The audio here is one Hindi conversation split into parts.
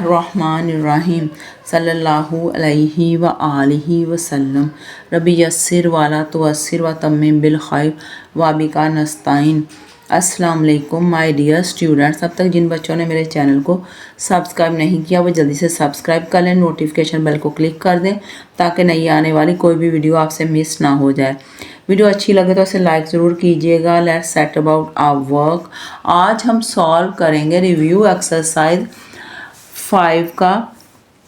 रहमानिर्रहीम सल्लल्लाहु अलैहि व आलिहि वसल्लम रब्बि यस्सिर वाला तुअस्सिर व तम्मिम बिल खैर व बिका नस्ताइन। अस्सलाम वालेकुम माय डियर स्टूडेंट्स। अब तक जिन बच्चों ने मेरे चैनल को सब्सक्राइब नहीं किया वो जल्दी से सब्सक्राइब कर लें, नोटिफिकेशन बेल को क्लिक कर दें ताकि नई आने वाली कोई भी वीडियो आपसे मिस ना हो जाए। वीडियो अच्छी लगे तो इसे लाइक ज़रूर कीजिएगा। Let's set about our work. आज हम सॉल्व करेंगे रिव्यू एक्सरसाइज 5 का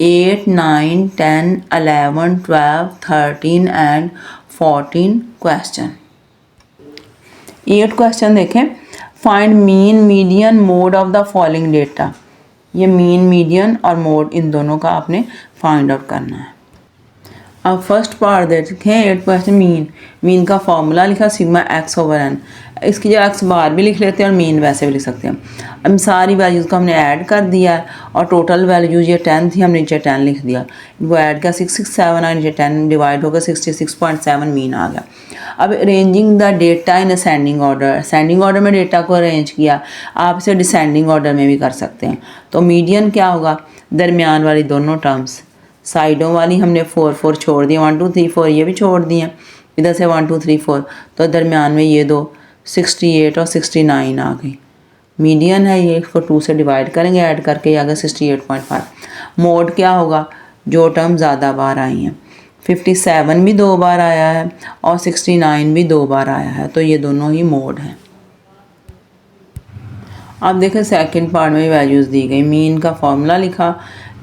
8, 9, 10, 11, 12, 13 एंड 14 क्वेश्चन। 8 क्वेश्चन देखें। Find mean median mode of the following data. ये मीन मीडियन और मोड इन दोनों का आपने फाइंड आउट करना है। अब फर्स्ट पार्ट देखें 8 क्वेश्चन। मीन का फॉर्मूला लिखा सिग्मा एक्स ओवर एन। इसकी जो एक्स बार भी लिख लेते हैं और मीन वैसे भी लिख सकते हैं। अब सारी वैल्यूज़ को हमने ऐड कर दिया है और टोटल वैल्यूज़ ये 10 थी, हमने नीचे 10 लिख दिया। वो ऐड किया 667 आया, नीचे 10 डिवाइड होकर 66.7 मीन आ गया। अब arranging the data in ascending order. Ascending order में डेटा को अरेंज किया, आप इसे डिसेंडिंग ऑर्डर में भी कर सकते हैं। तो मीडियन क्या होगा? दरमियान वाली दोनों टर्म्स, साइडों वाली हमने 4 4 छोड़ दिए, 1 2 3 4 ये भी छोड़ दिए, इधर से 1 2 3 4, तो दरमियान में ये दो 68 और 69 आ गई। मीडियन है ये, इसको 2 से डिवाइड करेंगे, ऐड करके आ गया 68.5। मोड क्या होगा? जो टर्म ज़्यादा बार आई हैं। 57 भी 2 बार आया है और 69 भी 2 बार आया है, तो ये दोनों ही मोड हैं। अब देखें सेकंड पार्ट में वैल्यूज़ दी गई। मीन का फॉर्मूला लिखा,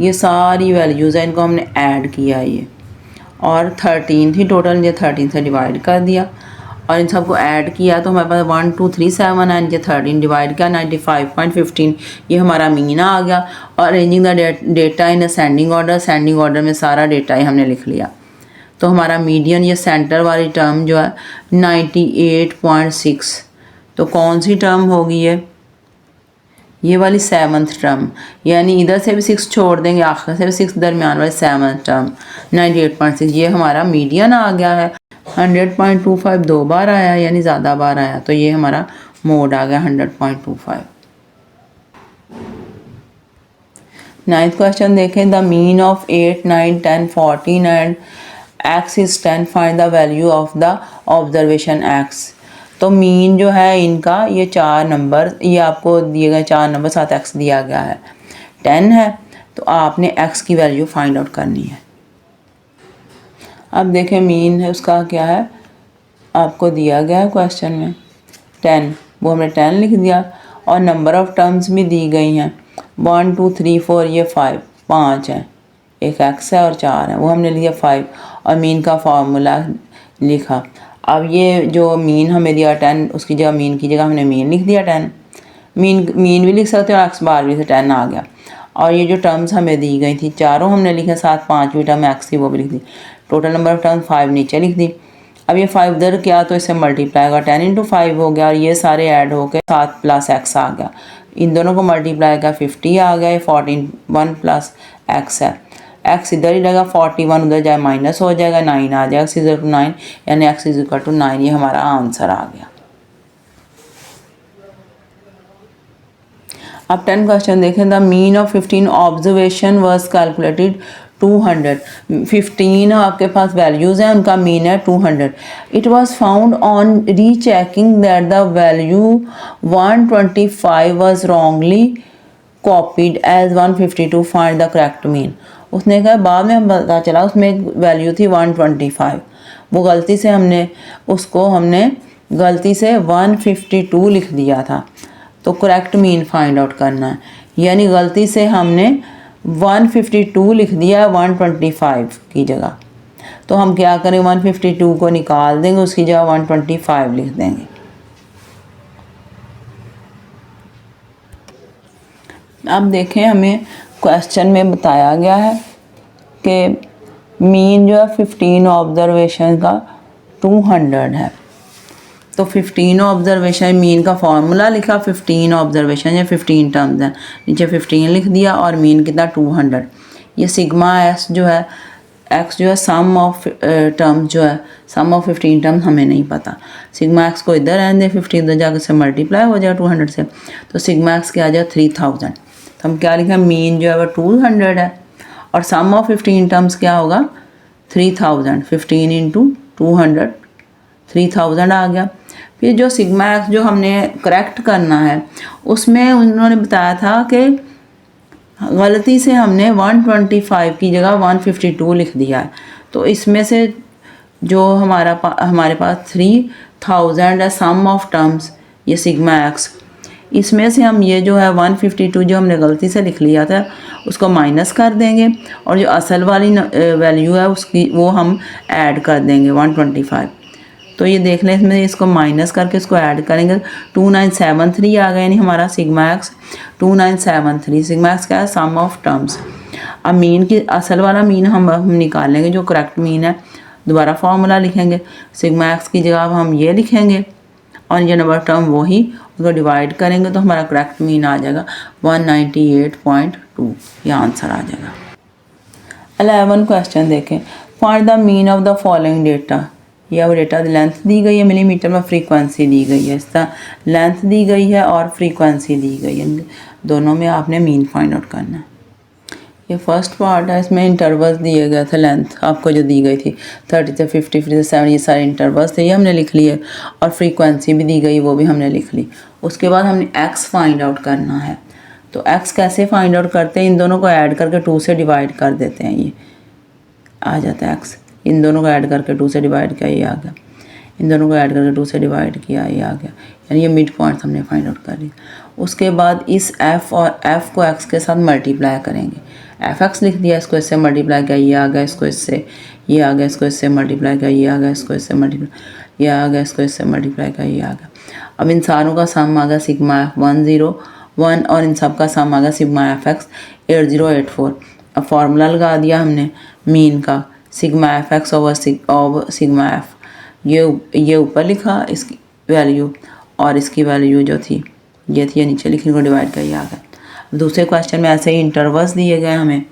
ये सारी वैल्यूज़ हैं, इनको हमने ऐड किया ये, और 13 थी टोटल, ये 13 से डिवाइड कर दिया और इन सबको ऐड किया तो हमारे पास 1 2 3 7 है, नीचे 13 डिवाइड किया 95.15, ये हमारा मीन आ गया। और arranging the data in ascending order, ascending order में सारा डेटा ही हमने लिख लिया। तो हमारा मीडियन ये सेंटर वाली टर्म जो है 98.6, तो कौन सी टर्म होगी ये वाली 7th टर्म, यानी इधर से भी 6 छोड़ देंगे, आखिर से भी 6, दरमियान वाली 7th टर्म 98.6, ये हमारा मीडियन आ गया है। 100.25 2 बार आया, यानी ज़्यादा बार आया, तो ये हमारा मोड आ गया 100.25। 9th क्वेश्चन देखें। The mean of 8, 9, 10, 14 and x is 10, find the value of the observation x। तो मीन जो है इनका ये 4 नंबर, ये आपको दिए गए 4 नंबर साथ x दिया गया है, 10 है, तो आपने x की वैल्यू फाइंड आउट करनी है। अब देखें मीन है उसका क्या है, आपको दिया गया है क्वेश्चन में 10, वो हमने 10 लिख दिया और नंबर ऑफ टर्म्स भी दी गई हैं 1 2 3 4, ये 5 है, एक x है और 4 है, वो हमने लिया 5 और मीन का फार्मूला लिखा। अब ये जो मीन हमें दिया 10, उसकी जगह मीन की जगह हमने मीन लिख दिया 10। मीन भी लिख सकते हो, एक्स बार भी से 10 आ गया। और ये जो टर्म्स हमें दी गई थी चारों हमने लिखे, साथ 5वीं टर्म एक्स की वो भी लिख दी। टोटल नंबर ऑफ टर्म 5 नीचे लिख दी। अब ये 5 इधर किया तो इससे मल्टीप्लाई होगा, 10 × 5 हो गया और ये सारे ऐड होकर 7 + x आ गया। इन दोनों को मल्टीप्लाई का 50 आ गया, 14 1 + x है, x इधर ही रहेगा, 41 उधर जाए माइनस हो जाएगा, 9 आ जाएगा, x = 9, यानी x = 9, ये हमारा आंसर आ गया। अब 10 क्वेश्चन देखें। The mean of 15 observation was calculated 200। 15 आपके पास वैल्यूज़ हैं, उनका मीन है 200। It was found on rechecking that the value 125 was wrongly copied as 152, find the correct mean. उसने कहा बाद में पता चला उसमें एक वैल्यू थी 125, वो गलती से हमने 152 लिख दिया था, तो करेक्ट मीन फाइंड आउट करना है। यानी गलती से हमने 152 लिख दिया 125 की जगह, तो हम क्या करें 152 को निकाल देंगे, उसकी जगह 125 लिख देंगे। अब देखें हमें क्वेश्चन में बताया गया है कि मीन जो है 15 ऑब्जर्वेशन का 200 है, तो 15 ऑब्जर्वेशन मीन का फार्मूला लिखा, 15 ऑब्जर्वेशन या 15 टर्म्स हैं, नीचे 15 लिख दिया और मीन कितना 200। ये सिग्मा x जो है सम ऑफ टर्म्स जो है, सम ऑफ 15 टर्म्स हमें नहीं पता। सिग्मा x को इधर रहने दें, 15 उधर जाकर से मल्टीप्लाई हो जाएगा 200 से, तो सिग्मा x क्या आ जाएगा 3000। तो हम क्या लिखें, मीन जो है वो 200 है और सम ऑफ 15 टर्म्स क्या होगा 3000, 15 इंटू 200 3000 आ गया। फिर जो सिग्मा एक्स जो हमने करेक्ट करना है उसमें उन्होंने बताया था कि गलती से हमने 125 की जगह 152 लिख दिया है। तो इसमें से जो हमारे पास 3000 है सम ऑफ टर्म्स ये सिग्मा एक्स, इसमें से हम ये जो है 152 जो हमने गलती से लिख लिया था उसको माइनस कर देंगे और जो असल वाली वैल्यू है उसकी वो हम ऐड कर देंगे 125। तो ये देख लें इसमें इसको माइनस करके इसको ऐड करेंगे 2973 आ गया, यानी हमारा सिग्मा एक्स 2973। सिग्मा एक्स क्या है, सम ऑफ टर्म्स। अब मीन की असल वाला मीन हम निकालेंगे जो करेक्ट मीन है, दोबारा फार्मूला लिखेंगे, सिग्मा एक्स की जगह हम ये लिखेंगे और ये नंबर टर्म वही उसको डिवाइड करेंगे तो हमारा करेक्ट मीन आ जाएगा 198.2, ये आंसर आ जाएगा। 11 क्वेश्चन देखें, find the mean of the following data. यह वो डेटा लेंथ दी गई है मिलीमीटर में, फ्रीक्वेंसी दी गई है, इसका लेंथ दी गई है और फ्रीक्वेंसी दी गई है, दोनों में आपने मीन फाइंड आउट करना है। ये फर्स्ट पार्ट है, इसमें इंटरवल्स दिए गए थे, लेंथ आपको जो दी गई थी 30 से 50 से 70 ये सारे इंटरवल्स थे, ये हमने लिख लिए और फ्रीक्वेंसी भी दी गई वो भी हमने लिख ली। उसके बाद हमने एक्स फाइंड आउट करना है। तो एक्स कैसे फाइंड आउट करते हैं, इन दोनों को ऐड करके 2 से डिवाइड कर देते हैं, ये आ जाता है एक्स। इन दोनों को ऐड करके 2 से डिवाइड किया, ये आ गया। इन दोनों को ऐड करके 2 से डिवाइड किया, ये आ गया, यानी ये मिड पॉइंट हमने फाइंड आउट कर लिया। उसके बाद इस एफ़ और एफ़ को एक्स के साथ मल्टीप्लाई करेंगे, एफ एक्स लिख दिया, इसको इससे मल्टीप्लाई किया, ये आ गया, इसको इससे ये आ गया, इसको इससे मल्टीप्लाई किया, ये आ गया, इसको इससे मल्टीप्लाई ये आ गया, इसको इससे मल्टीप्लाई किया, ये आ गया। अब इन सारों का सम आ गया सिग्मा एफ 101 और इन सब का सम आ गया सिग्मा एफ एक्स 8084। अब फार्मूला लगा दिया हमने मीन का, sigma F x over sigma F, ये ऊपर लिखा इसकी वैल्यू और इसकी वैल्यू जो थी ये थी, ये नीचे लिखने को डिवाइड कर, ये आ गया। दूसरे क्वेश्चन में ऐसे ही इंटरवल्स दिए गए हमें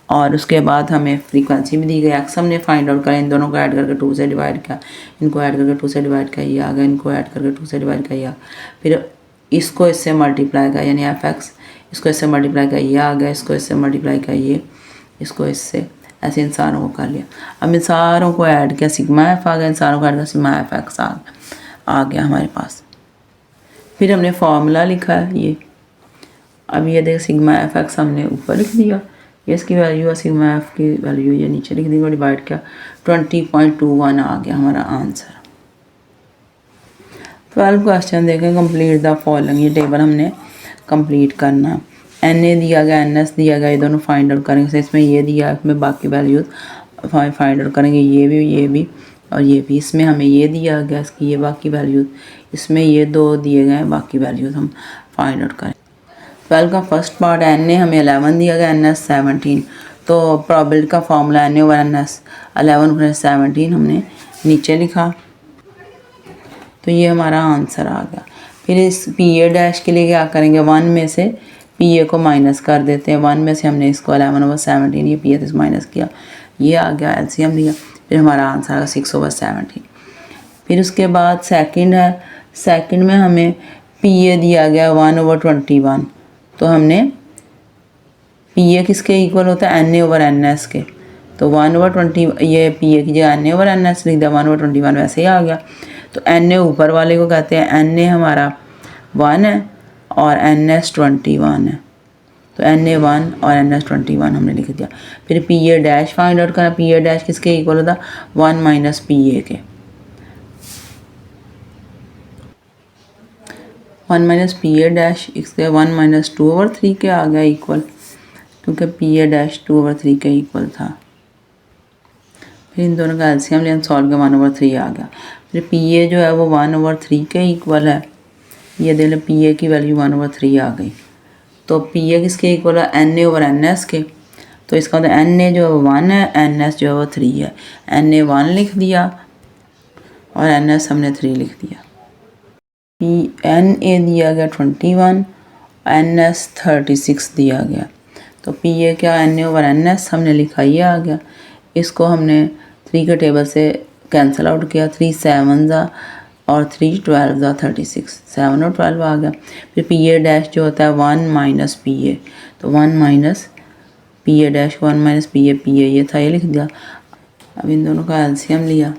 और उसके बाद हमें फ्रीक्वेंसी भी दी गई। एक्स हमने फाइंड आउट करा, इन दोनों को ऐड करके 2 से डिवाइड किया, इनको ऐड करके 2 से डिवाइड किया, ये आ गया, इनको ऐड करके 2 से डिवाइड किया, फिर इसको इससे मल्टीप्लाई किया यानी एफ एक्स, इसको इससे मल्टीप्लाई किया, ये आ गया, इसको इससे मल्टीप्लाई किया, ये इसको इससे, ऐसे इन सारों को कर लिया। अब इन सारों को ऐड किया, सिग्मा एफ आ गया, इन सारों को ऐड किया, सिग्मा एफ एक्स आ गया हमारे पास। फिर हमने फार्मूला लिखा है ये, अब ये देख सिग्मा एफ एक्स हमने ऊपर लिख दिया, ये इसकी वैल्यू है, सिग्मा एफ की वैल्यू ये नीचे लिख दी, डिवाइड किया 20.21 आ गया हमारा आंसर। 12 क्वेश्चन देखें, कंप्लीट द फॉलोइंग, ये टेबल हमने कंप्लीट करना। एन ए दिया गया, एन एस दिया गया, ये दोनों फाइंड आउट करेंगे। इसमें ये दिया है, इसमें बाकी वैल्यूज फाइंड आउट करेंगे, ये भी और ये भी। इसमें हमें ये दिया गया, इसकी ये बाकी वैल्यूज, इसमें ये 2 दिए गए हैं, बाकी वैल्यूज हम फाइंड आउट करें। 12 का फर्स्ट पार्ट एन ए हमें 11 दिया गया, एन एस 17, तो प्रोबेबिलिटी का formula N A over N S 11 + 17 हमने नीचे लिखा, तो ये हमारा आंसर आ गया। फिर इस पी ए डैश के लिए क्या करेंगे, 1 में से पी ए को माइनस कर देते हैं, 1 में से हमने इसको 11/17 ये पी ए से माइनस किया, ये आ गया, एलसीएम दिया, फिर हमारा आंसर आएगा 6/17। फिर उसके बाद सेकंड है, सेकंड में हमें पी ए दिया गया 1/21, तो हमने पी ए किसके इक्वल होता है, N A over N S के, तो 1/20 ये पी ए की जगह N A over N S लिख दिया, 1/21 वैसे ही आ गया। तो एन ए ऊपर वाले को कहते हैं, एन ए हमारा 1 है और एन एस 21 है, तो एन ए 1 और एन एस 21 हमने लिख दिया। फिर P A dash find out करना, पी ए डैश किसके इक्वल होता, 1 - पी ए के, 1 - पी ए डैश इसके 1 - 2/3 के आ गया इक्वल, क्योंकि पी ए डैश 2/3 के इक्वल था। फिर इन दोनों का एलसीएम लिया, सॉल्व किया, 1/3 आ गया। फिर पी ए जो है वो 1/3 के इक्वल है, ये देख लें पी ए की वैल्यू 1/3 आ गई। तो पी ए किसके इक्वल है, N A over N S के, तो इसका मतलब एन ए जो है वो 1 है, एन एस जो है वो 3 है, एन ए 1 लिख दिया और एन एस हमने 3 लिख दिया। पी एन ए दिया गया 21, एन एस 36 दिया गया, तो पी ए क्या, N A over N S हमने लिखा, ये आ गया। इसको हमने 3 के टेबल से कैंसिल आउट किया, 3 7 और 3 12 36, 7 और 12 आ गया। फिर पी ए डैश जो होता है 1 - पी ए, तो 1 minus P A dash 1 minus P A ये था, ये लिख दिया। अब इन दोनों का एलसीएम लिया,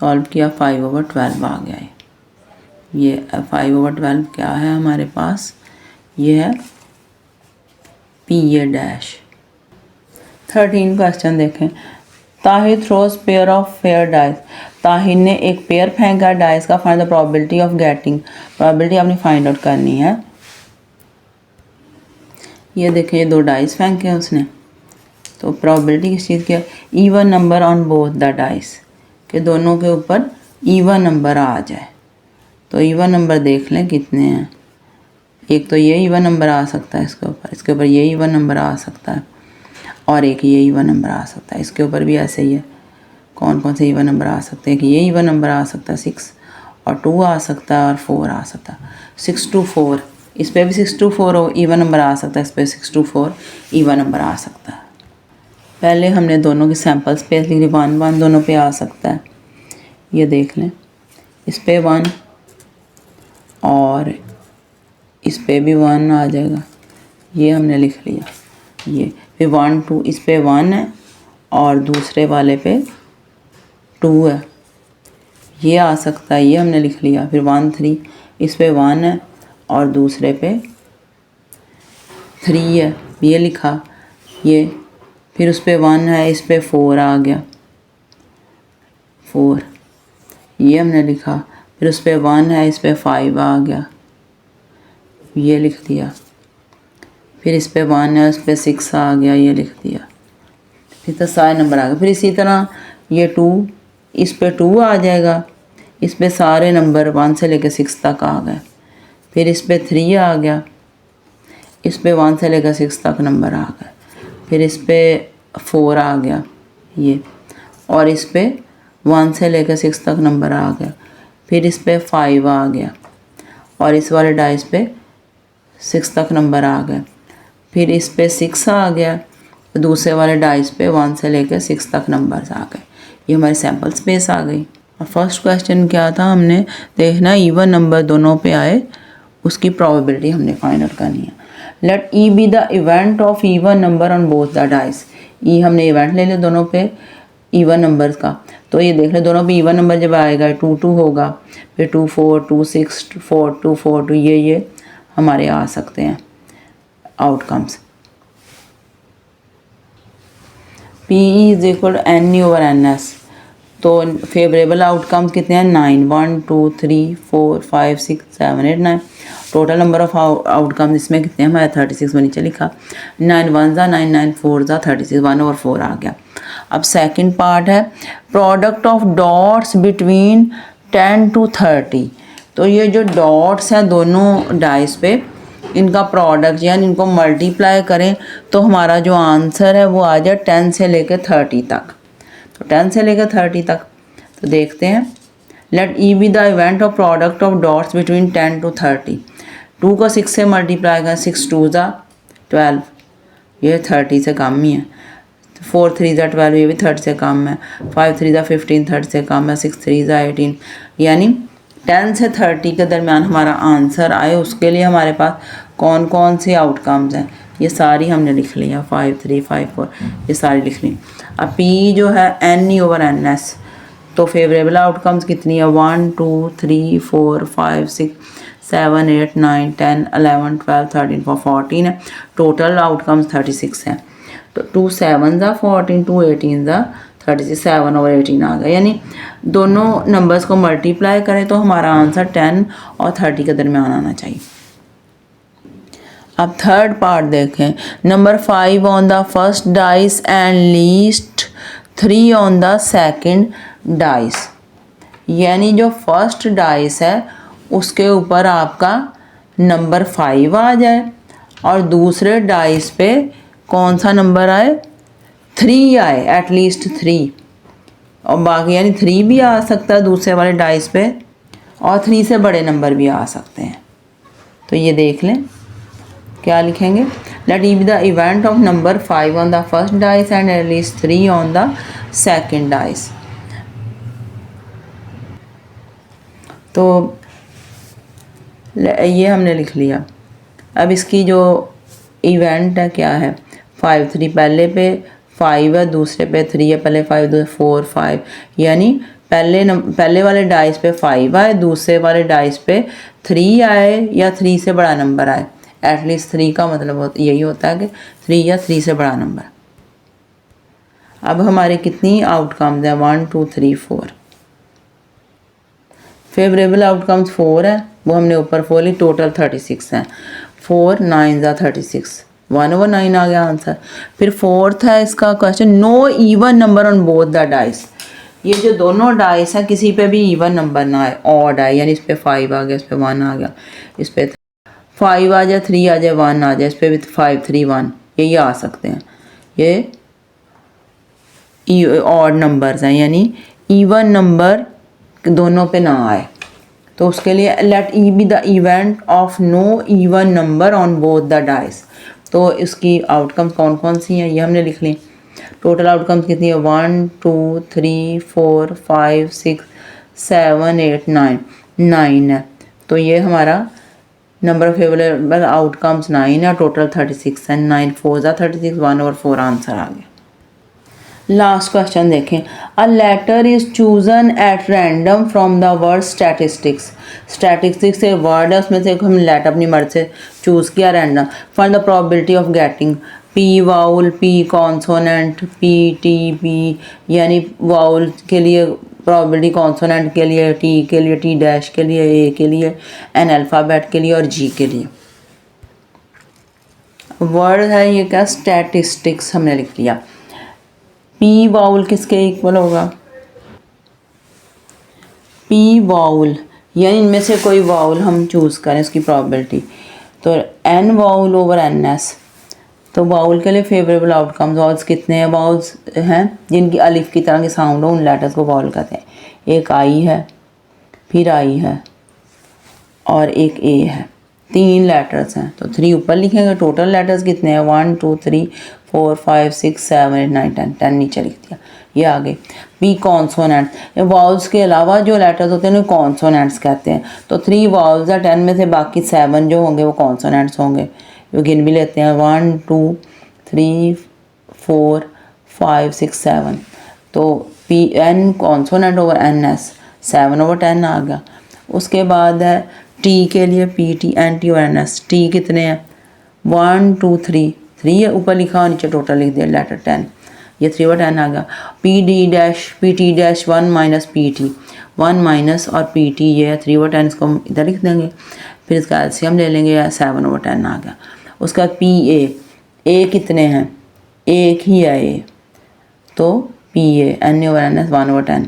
सॉल्व किया, 5/12 आ गया। ये 5/12 क्या है हमारे पास, ये है पी ए डैश। 13 क्वेश्चन देखें। Tahir throws pair of fair dice. Tahir ने एक पेयर फेंका डाइस का, find the probability of getting. Probability आपने फाइंड आउट करनी है। ये देखें, ये 2 डाइस फेंके हैं उसने, तो प्रोबेबिलिटी किस चीज़ की है, even number on both the dice, कि दोनों के ऊपर इवन नंबर आ जाए। तो इवन नंबर देख लें कितने हैं। एक तो ये इवन नंबर आ सकता है इसके ऊपर ये इवन नंबर आ सकता है, और एक ये इवन नंबर आ सकता है। इसके ऊपर भी ऐसे ही है। कौन कौन से इवन नंबर आ सकते हैं, कि ये इवन नंबर आ सकता है 6, और 2 आ सकता है, और 4 आ सकता है। 6 to 4, इस पर भी 6 to 4 इवन नंबर आ सकता है, इस पर 6 to 4 इवन नंबर आ सकता है। पहले हमने दोनों की सैम्पल स्पेस लिख ली, 1 1 दोनों पे आ सकता है। ये देख लें, इस पे 1 और इस पे भी 1 आ जाएगा, ये हमने लिख लिया। ये फिर 1 2, इस पे 1 है और दूसरे वाले पे 2 है, ये आ सकता है, ये हमने लिख लिया। फिर 1 3, इस पे 1 है और दूसरे पे 3 है, ये लिखा। ये फिर उस पे 1 है, इस पे 4 आ गया, 4, ये हमने लिखा। फिर उस पे 1 है, इस पे 5 आ गया, ये लिख दिया। फिर इस पे 1 है, उस पे 6 आ गया, ये लिख दिया। फिर तो सारे नंबर आ गए। फिर इसी तरह ये 2, इस पे 2 आ जाएगा, इस पे सारे नंबर 1 से लेकर 6 तक आ गए। फिर इस पे 3 आ गया, इस पे 1 से लेकर 6 तक नंबर आ गए। फिर इस पे 4 आ गया ये, और इस पे 1 से लेकर 6 तक नंबर आ गया। फिर इस पे 5 आ गया, और इस वाले डाइस पे 6 तक नंबर आ गए। फिर इस पे 6 आ गया, दूसरे वाले डाइस पे 1 से लेकर 6 तक नंबर्स आ गए। ये हमारी सैम्पल स्पेस आ गई। और फर्स्ट क्वेश्चन क्या था, हमने देखना इवन नंबर दोनों पे आए, उसकी प्रोबेबिलिटी हमने फाइंड आउट करनी है। Let E be the event of even number on both the dice. E हमने इवेंट ले लिया दोनों पे इवन नंबर्स का, तो ये देख ले दोनों पे इवन नंबर जब आएगा 2 2 होगा, फिर 2 4 2 6 4 2 4 2, ये हमारे आ सकते हैं outcomes. P is equal N over N S. तो फेवरेबल आउटकम्स कितने हैं, 9 1 2 3 4 5 6 7 8 9। टोटल नंबर ऑफ आउटकम्स इसमें कितने हैं हमारे 36 में नीचे लिखा। 9 1 ज़ा 9 9 4 ज़ा 36, 1/4 आ गया। अब सेकंड पार्ट है product of dots between 10 to 30। तो ये जो डॉट्स हैं दोनों डाइस पे, इनका प्रोडक्ट यानी इनको मल्टीप्लाई करें तो हमारा जो आंसर है वो आ जाए 10 से लेकर 30 तक। तो 10 से लेकर 30 तक, तो देखते हैं। Let E be the event of product of dots between 10 to 30। 2 को 6 से मल्टीप्लाई करें, 6 2 ज़ा 12, ये 30 से कम ही है। 4 3 ज़ा 12, ये भी 30 से कम है। 5 3 ज़ा 15, 30 से कम है। 6 3 ज़ा 18, यानी 10 से 30 के दरमियान हमारा आंसर आए, उसके लिए हमारे पास कौन कौन सी आउटकम्स हैं, ये सारी हमने लिख लिया। 5 3 5 4 ये सारी लिख ली। अब पी जो है एन ओवर एन एस, तो फेवरेबल आउटकम्स कितनी है, 1 2 3 4 5 6 7 8 9 10 11 12 13 14 है। टोटल आउटकम्स 36 हैं। तो 2 7 ज़ा 14, 2 18 ज़ा 36, 7 over 18 आ गया। यानी दोनों नंबर्स को मल्टीप्लाई करें तो हमारा आंसर 10 और 30 के दरमियान आना चाहिए। अब थर्ड पार्ट देखें। Number 5 on the first dice and least 3 on the second dice. यानी जो फर्स्ट डाइस है उसके ऊपर आपका नंबर 5 आ जाए और दूसरे डाइस पे कौन सा नंबर आए, 3 आए, एटलीस्ट 3, और बाकी यानी 3 भी आ सकता है दूसरे वाले डाइस पे, और 3 से बड़े नंबर भी आ सकते हैं। तो ये देख लें क्या लिखेंगे। Let E be the event of number 5 on the first dice and at least 3 on the second dice. तो ये हमने लिख लिया। अब इसकी जो इवेंट है क्या है 5 3 पहले पे 5 है, दूसरे पे 3 है, पहले 5 दूसरे 4 5, यानी पहले वाले डाइस पे 5 आए, दूसरे वाले डाइस पे 3 आए या 3 से बड़ा नंबर आए। एटलीस्ट 3 का मतलब यही होता है कि 3 या 3 से बड़ा नंबर। अब हमारे कितनी आउटकम्स हैं 1 2 3 4। फेवरेबल आउटकम्स 4 है, वो हमने ऊपर 4 ली, टोटल 36 हैं। 4 9 ज़ा 36, 1/9 आ गया आंसर। फिर फोर्थ है इसका question, no even number on both the dice. ये जो दोनों डाइस हैं किसी पे भी इवन नंबर ना आए, ऑड आए, यानी इस पे 5 आ गया, इस पे 1 आ गया, इस पे 5 आ जाए, 3 आ जाए, 1 आ जाए, इस पे भी 5 3 1 यही आ सकते हैं। ये ऑड नंबर्स हैं, यानी इवन नंबर दोनों पे ना आए। तो उसके लिए let E be the event of no even number on both the dice. तो इसकी आउटकम्स कौन कौन सी हैं ये हमने लिख ली। टोटल आउटकम्स कितनी है 1 2 3 4 5 6 7 8 9 9 है। तो ये हमारा नंबर ऑफ फेवरेबल आउटकम्स 9 है, टोटल 36 है। 9 4 ज़ा 36, 1/4 आंसर आ गया। लास्ट क्वेश्चन देखें, a letter is chosen at random from the word statistics. Statistics से वर्ड है, उसमें से हम लेटर अपनी मर्ज से चूज़ किया random. For the probability of getting P vowel, P consonant, P T P, यानी वाउल के लिए प्रोबेबिलिटी, कॉन्सोनेंट के लिए, टी के लिए, टी डैश के लिए, ए के लिए, एन अल्फ़ाबेट के लिए और जी के लिए। वर्ड है ये क्या, स्टैटिस्टिक्स हमने लिख लिया। पी वाउल किसके इक्वल होगा, पी वाउल, यानी इनमें से कोई वाउल हम चूज़ करें उसकी प्रोबेबिलिटी, तो N vowel over N S. तो वाउल के लिए फेवरेबल आउटकम्स, वाउल्स कितने हैं, वाउल्स हैं जिनकी अलिफ की तरह की साउंड हो, उन लेटर्स को वाउल कहते हैं। एक आई है, फिर आई है और एक ए है, 3 लेटर्स हैं। तो 3 ऊपर लिखेंगे। टोटल लेटर्स कितने हैं 1 2 3 4 5 6 7 8 9 10, 10 नीचे लिख दिया। ये आ गए पी कॉन्सोनेंट। वाउल्स के अलावा जो लेटर्स होते हैं उन्हें कॉन्सोनेंट्स कहते हैं। तो 3 वाउल्स हैं, 10 में से बाकी 7 जो होंगे वो कॉन्सोनेंट्स होंगे। वो गिन भी लेते हैं 1 2 3 4 5 6 7। तो P N consonant over N S 7/10 आ गया। उसके बाद है टी के लिए पी टी एन टी और एन एस। टी कितने हैं 1 2 3 3 है, ऊपर लिखा और नीचे टोटल लिख दिया लेटर 10, ये 3/10 आ गया। P D dash P T dash 1 minus P T, 1 minus और पी टी ये है 3/10, इसको हम इधर लिख देंगे। फिर इसका एलसीएम ले लेंगे, 7/10 आ गया। उसके बाद पी ए कितने हैं, एक ही है ए, तो P A N over N S 1/10।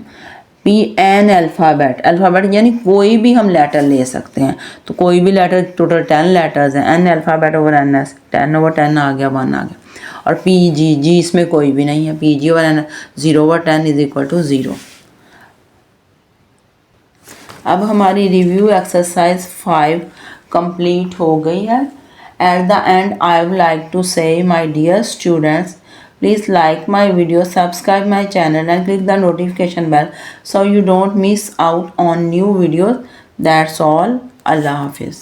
P N alphabet, alphabet यानी कोई भी हम लेटर ले सकते हैं। तो कोई भी लेटर, टोटल 10 लेटर्स हैं, N alphabet over N S 10/10 आ गया, 1 आ गया। और पी जी, जी इसमें कोई भी नहीं है, P G over N 0/10 is equal to 0। अब हमारी रिव्यू एक्सरसाइज 5 कंप्लीट हो गई है। At the end I would like to say my dear students, please like my video, subscribe my channel and click the notification bell so you don't miss out on new videos. That's all. Allah Hafiz.